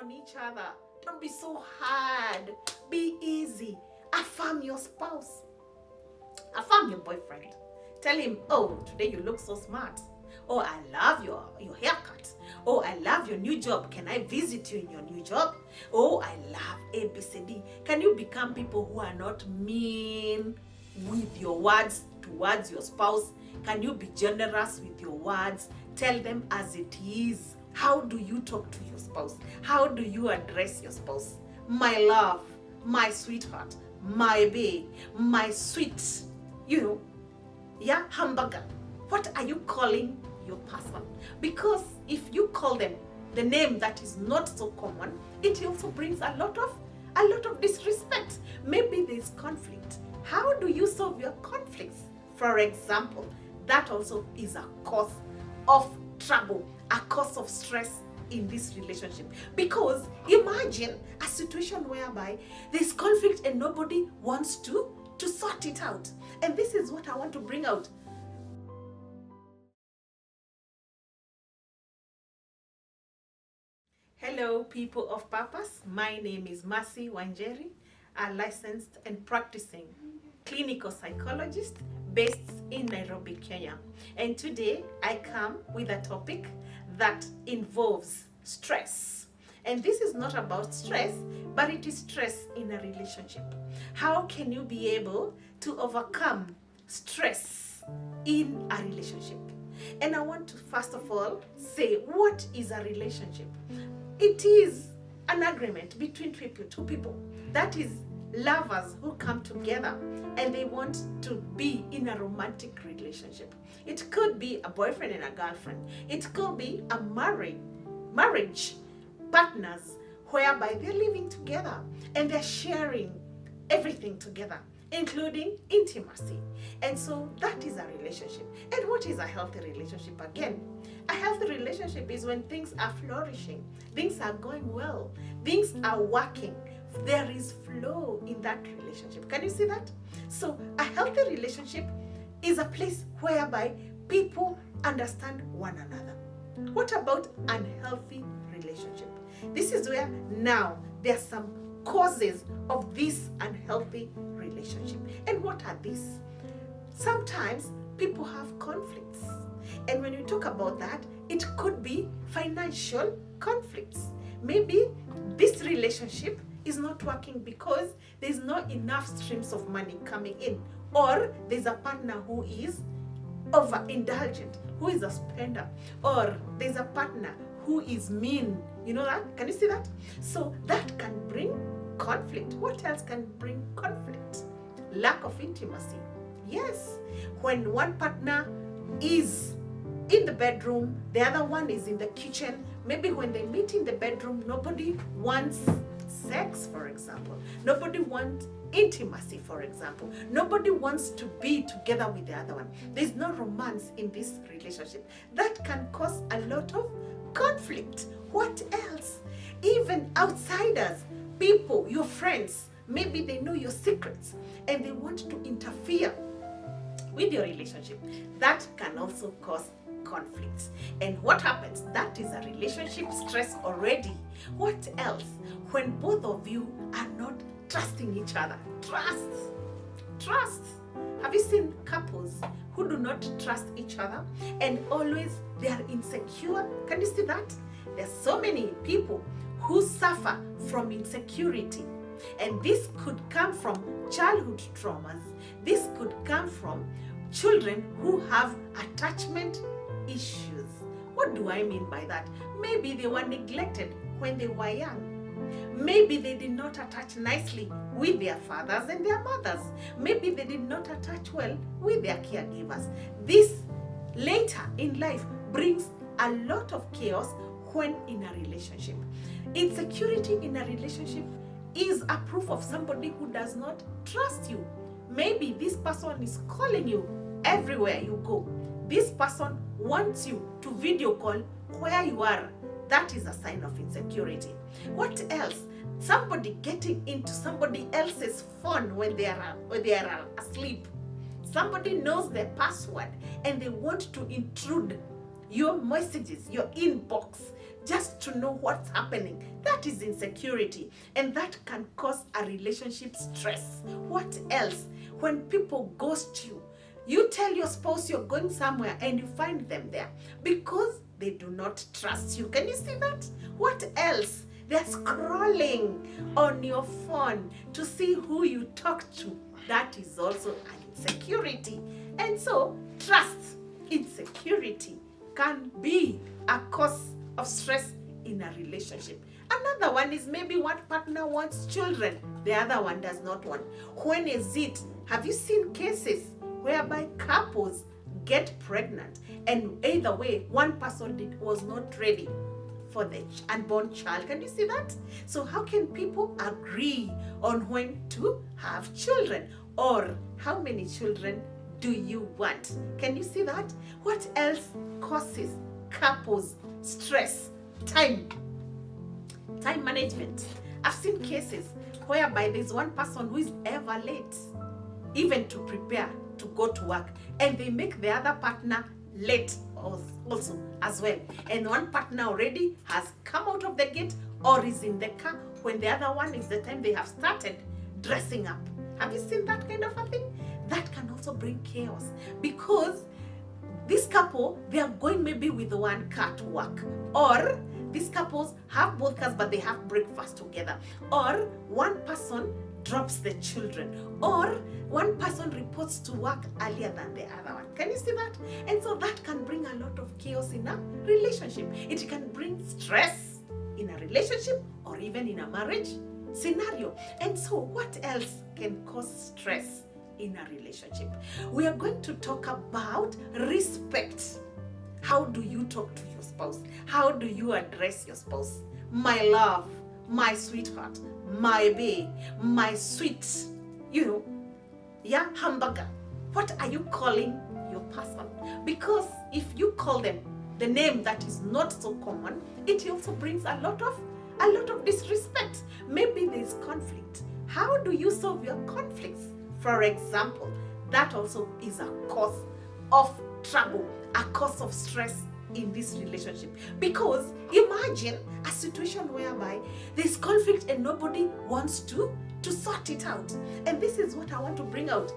on each other. Don't be so hard. Be easy. Affirm your spouse. Affirm your boyfriend. Tell him, oh, today you look so smart. Oh, I love your haircut. Oh, I love your new job. Can I visit you in your new job? Oh, I love ABCD. Can you become people who are not mean with your words towards your spouse? Can you be generous with your words? Tell them as it is. How do you talk to your spouse? How do you address your spouse? My love, my sweetheart, my babe, my sweet, hamburger. What are you calling your person? Because if you call them the name that is not so common, it also brings a lot of disrespect. Maybe there's conflict. How do you solve your conflicts? For example, that also is a cause of trouble, a cause of stress in this relationship. Because imagine a situation whereby there's conflict and nobody wants to sort it out. And this is what I want to bring out. Hello, people of purpose. My name is Mercy Wanjeri, a licensed and practicing clinical psychologist based in Nairobi, Kenya. And today I come with a topic that involves stress. And this is not about stress, but it is stress in a relationship. How can you be able to overcome stress in a relationship? And I want to first of all say, what is a relationship? It is an agreement between two people. That is lovers who come together and they want to be in a romantic relationship. It could be a boyfriend and a girlfriend. It could be a marriage partners whereby they're living together and they're sharing everything together, including intimacy. And so that is a relationship. And what is a healthy relationship again? A healthy relationship is when things are flourishing, things are going well, things are working. There is flow in that relationship. Can you see that? So a healthy relationship is a place whereby people understand one another. What about an unhealthy relationship? This is where now there are some causes of this unhealthy relationship. And what are these? Sometimes people have conflicts. And when you talk about that, it could be financial conflicts. Maybe this relationship is not working because there's not enough streams of money coming in, or there's a partner who is overindulgent, who is a spender, or there's a partner who is mean. You know that? Can you see that? So that can bring conflict. What else can bring conflict? Lack of intimacy. Yes, when one partner is in the bedroom, the other one is in the kitchen. Maybe when they meet in the bedroom, nobody wants sex, for example. Nobody wants intimacy, for example. Nobody wants to be together with the other one. There's no romance in this relationship. That can cause a lot of conflict. What else? Even outsiders, people, your friends, maybe they know your secrets and they want to interfere with your relationship. That can also cause conflicts. And what happens? That is a relationship stress already. What else? When both of you are not trusting each other. Trust. Have you seen couples who do not trust each other and always they are insecure? Can you see that? There's so many people who suffer from insecurity. And this could come from childhood traumas. This could come from children who have attachment issues. What do I mean by that? Maybe they were neglected when they were young. Maybe they did not attach nicely with their fathers and their mothers. Maybe they did not attach well with their caregivers. This later in life brings a lot of chaos when in a relationship. Insecurity in a relationship is a proof of somebody who does not trust you. Maybe this person is calling you everywhere you go. This person wants you to video call where you are. That is a sign of insecurity. What else? Somebody getting into somebody else's phone when they are asleep. Somebody knows their password and they want to intrude your messages, your inbox. just to know what's happening. That is insecurity, and that can cause a relationship stress. What else? When people ghost you, you tell your spouse you're going somewhere and you find them there because they do not trust you. Can you see that? What else? They're scrolling on your phone to see who you talk to. That is also an insecurity. And so, trust, insecurity can be a cause of stress in a relationship. Another one is maybe one partner wants children, the other one does not want. When is it? Have you seen cases whereby couples get pregnant and either way one person was not ready for the unborn child? Can you see that? So how can people agree on when to have children, or how many children do you want? Can you see that? What else causes couples stress? Time management. I've seen cases whereby there's one person who is ever late even to prepare to go to work, and they make the other partner late also as well, and one partner already has come out of the gate or is in the car when the other one is the time they have started dressing up. Have you seen that kind of a thing? That can also bring chaos, because this couple, they are going maybe with one car to work, or these couples have both cars but they have breakfast together, or one person drops the children, or one person reports to work earlier than the other one. Can you see that? And so that can bring a lot of chaos in a relationship. It can bring stress in a relationship or even in a marriage scenario. And so what else can cause stress in a relationship? We are going to talk about respect. How do you talk to your spouse? How do you address your spouse? My love, my sweetheart, my babe, my sweet, hamburger. What are you calling your person? Because if you call them the name that is not so common, it also brings a lot of disrespect. Maybe there's conflict. How do you solve your conflicts? For example, that also is a cause of trouble, a cause of stress in this relationship. Because imagine a situation whereby there's conflict and nobody wants to sort it out. And this is what I want to bring out.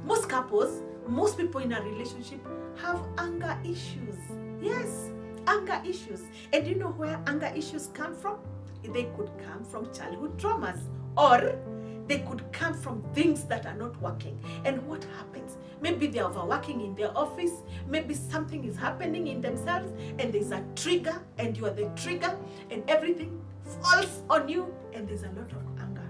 Most couples, most people in a relationship have anger issues. Yes, anger issues. And you know where anger issues come from? They could come from childhood traumas, or they could come from things that are not working. And what happens? Maybe they're overworking in their office. Maybe something is happening in themselves and there's a trigger and you are the trigger and everything falls on you, and there's a lot of anger.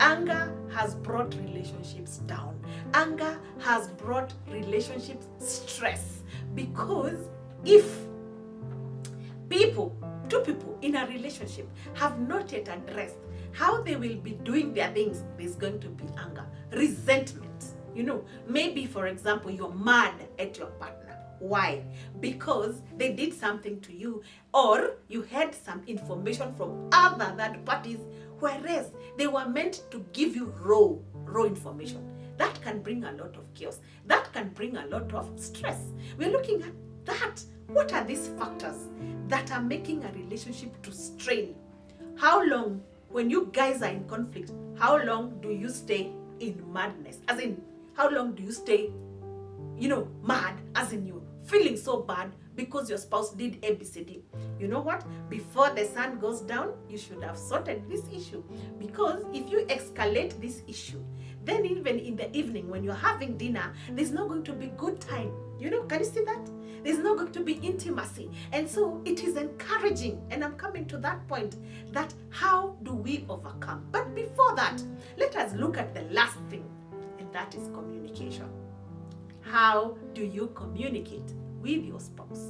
Anger has brought relationships down. Anger has brought relationships stress, because if two people in a relationship have not yet addressed how they will be doing their things, there's going to be anger, resentment. Maybe, for example, you're mad at your partner. Why? Because they did something to you, or you had some information from other third parties, whereas they were meant to give you raw information. That can bring a lot of chaos. That can bring a lot of stress. We're looking at that. What are these factors that are making a relationship to strain? How long, when you guys are in conflict, how long do you stay in madness? As in, how long do you stay, mad? As in, you feeling so bad because your spouse did ABCD. You know what? Before the sun goes down, you should have sorted this issue. Because if you escalate this issue, then even in the evening when you're having dinner, there's not going to be good time. Can you see that? There's not going to be intimacy. And so it is encouraging, and I'm coming to that point, that how do we overcome? But before that, let us look at the last thing, and that is communication. How do you communicate with your spouse?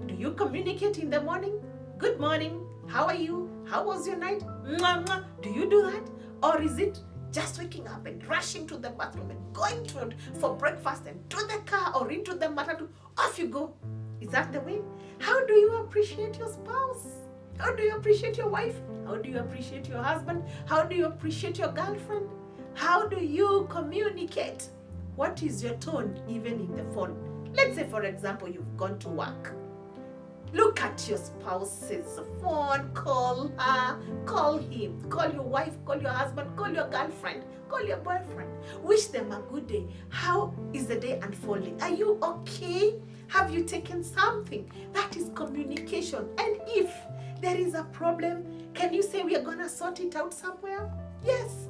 Do you communicate in the morning? Good morning. How are you? How was your night? Mwah, mwah. Do you do that? Or is it just waking up and rushing to the bathroom and going for breakfast and to the car or into the matatu? Off you go. Is that the way? How do you appreciate your spouse? How do you appreciate your wife? How do you appreciate your husband? How do you appreciate your girlfriend? How do you communicate? What is your tone even in the phone? Let's say, for example, you've gone to work. Look at your spouse's phone, call her, call him, call your wife, call your husband, call your girlfriend, call your boyfriend. Wish them a good day. How is the day unfolding? Are you okay? Have you taken something? That is communication. And if there is a problem, can you say we are going to sort it out somewhere? Yes.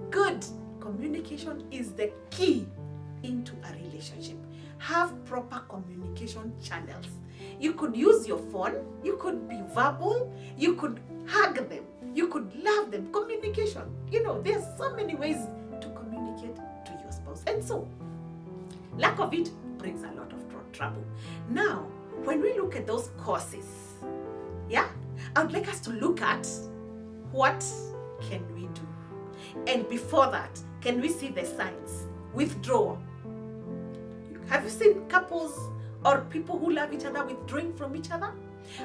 Good. Communication is the key into a relationship. Have proper communication channels. You could use your phone, you could be verbal, you could hug them, you could love them. Communication. There's so many ways to communicate to your spouse. And so, lack of it brings a lot of trouble. Now, when we look at those causes, I would like us to look at what can we do. And before that, can we see the signs? Withdrawal. Have you seen couples or people who love each other withdrawing from each other?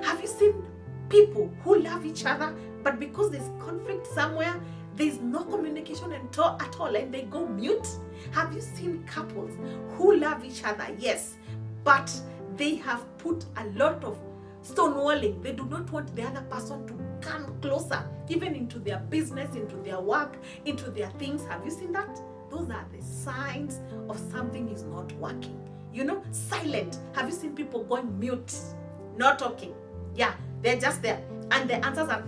Have you seen people who love each other, but because there's conflict somewhere, there's no communication at all, and they go mute? Have you seen couples who love each other? Yes, but they have put a lot of stonewalling. They do not want the other person to come closer, even into their business, into their work, into their things. Have you seen that? Those are the signs of something is not working. Silent. Have you seen people going mute, not talking? Yeah, they're just there. And the answers are,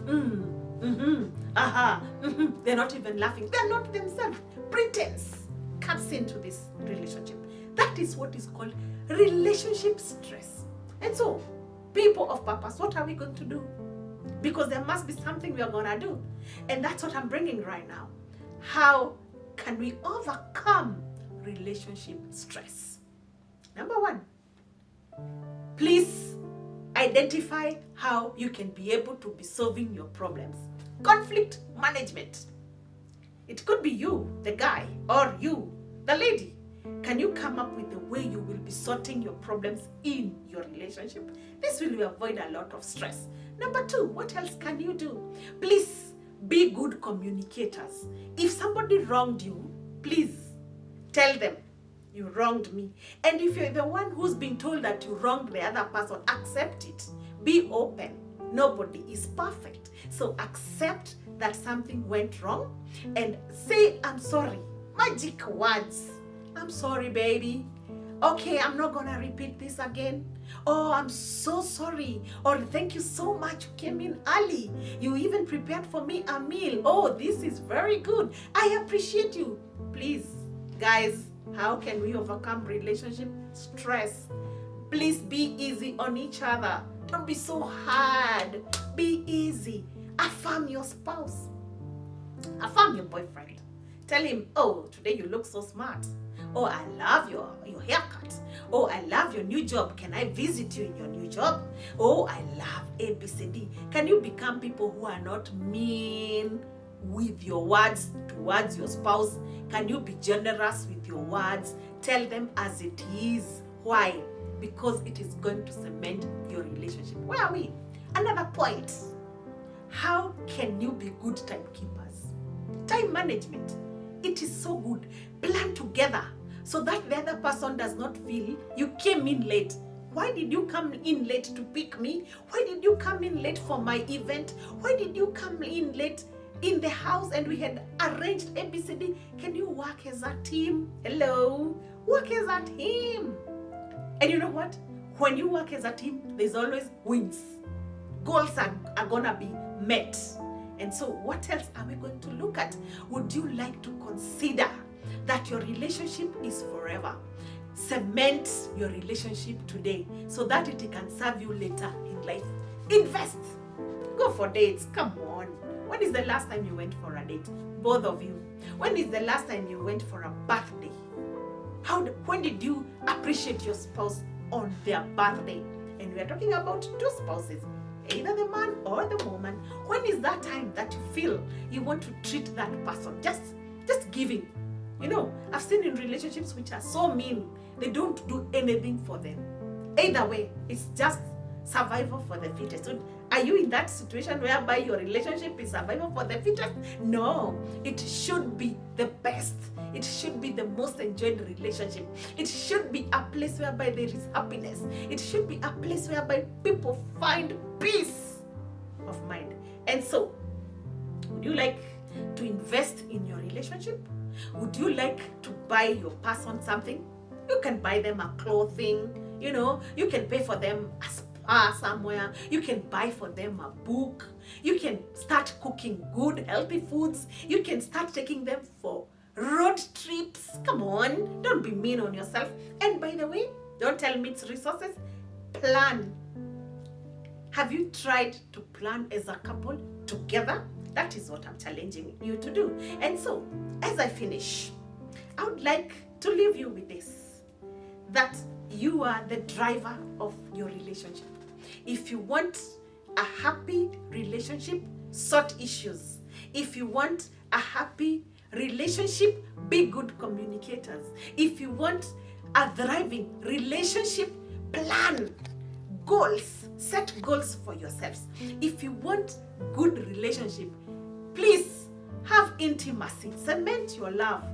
They're not even laughing. They're not themselves. Pretense comes into this relationship. That is what is called relationship stress. And so, people of purpose, what are we going to do? Because there must be something we are going to do. And that's what I'm bringing right now. How can we overcome relationship stress? Number one, please identify how you can be able to be solving your problems. Conflict management. It could be you, the guy, or you, the lady. Can you come up with a way you will be sorting your problems in your relationship? This will avoid a lot of stress. Number two, what else can you do? Please be good communicators. If somebody wronged you, please tell them, you wronged me. And if you're the one who's been told that you wronged the other person, accept it. Be open. Nobody is perfect. So accept that something went wrong and say, I'm sorry. Magic words. I'm sorry, baby. Okay, I'm not gonna repeat this again. Oh, I'm so sorry. Or thank you so much. You came in early. You even prepared for me a meal. Oh, this is very good. I appreciate you. Please, guys, how can we overcome relationship stress? Please be easy on each other. Don't be so hard. Be easy. Affirm your spouse. Affirm your boyfriend. Tell him, oh, today you look so smart. Oh, I love your haircut. Oh, I love your new job. Can I visit you in your new job? Oh, I love ABCD. Can you become people who are not mean with your words towards your spouse? Can you be generous with your words? Tell them as it is. Why? Because it is going to cement your relationship. Where are we? Another point. How can you be good timekeepers? Time management. It is so good. Plan together so that the other person does not feel you came in late. Why did you come in late to pick me? Why did you come in late for my event? Why did you come in late in the house and we had arranged ABCD? Can you work as a team? Hello? Work as a team. And you know what? When you work as a team, there's always wins. Goals are gonna be met. And so what else are we going to look at? Would you like to consider that your relationship is forever? Cement your relationship today so that it can serve you later in life. Invest. Go for dates. Come on. When is the last time you went for a date? Both of you. When is the last time you went for a birthday? When did you appreciate your spouse on their birthday? And we are talking about two spouses, either the man or the woman. When is that time that you feel you want to treat that person? Just giving. You know, I've seen in relationships which are so mean, they don't do anything for them. Either way, it's just survival for the fittest. So Are you in that situation whereby your relationship is survival for the fittest? No, it should be the best. It should be the most enjoyed relationship. It should be a place whereby there is happiness. It should be a place whereby people find peace of mind. And so, would you like to invest in your relationship? Would you like to buy your person something? You can buy them a clothing, you can pay for them a spa somewhere, you can buy for them a book, you can start cooking good, healthy foods, you can start taking them for road trips. Come on, don't be mean on yourself. And by the way, don't tell me it's resources. Plan. Have you tried to plan as a couple together? That is what I'm challenging you to do. And so, as I finish, I would like to leave you with this, that you are the driver of your relationship. If you want a happy relationship, sort issues. If you want a happy relationship, be good communicators. If you want a thriving relationship, plan goals, set goals for yourselves. If you want good relationship, please have intimacy, cement your love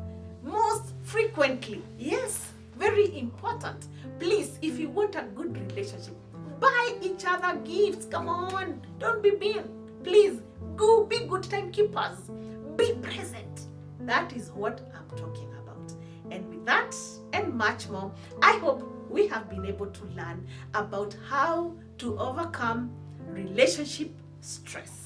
most frequently. Yes, very important. Please, if you want a good relationship, buy each other gifts. Come on, don't be mean. Please, go be good timekeepers. Be present. That is what I'm talking about. And with that and much more, I hope we have been able to learn about how to overcome relationship stress.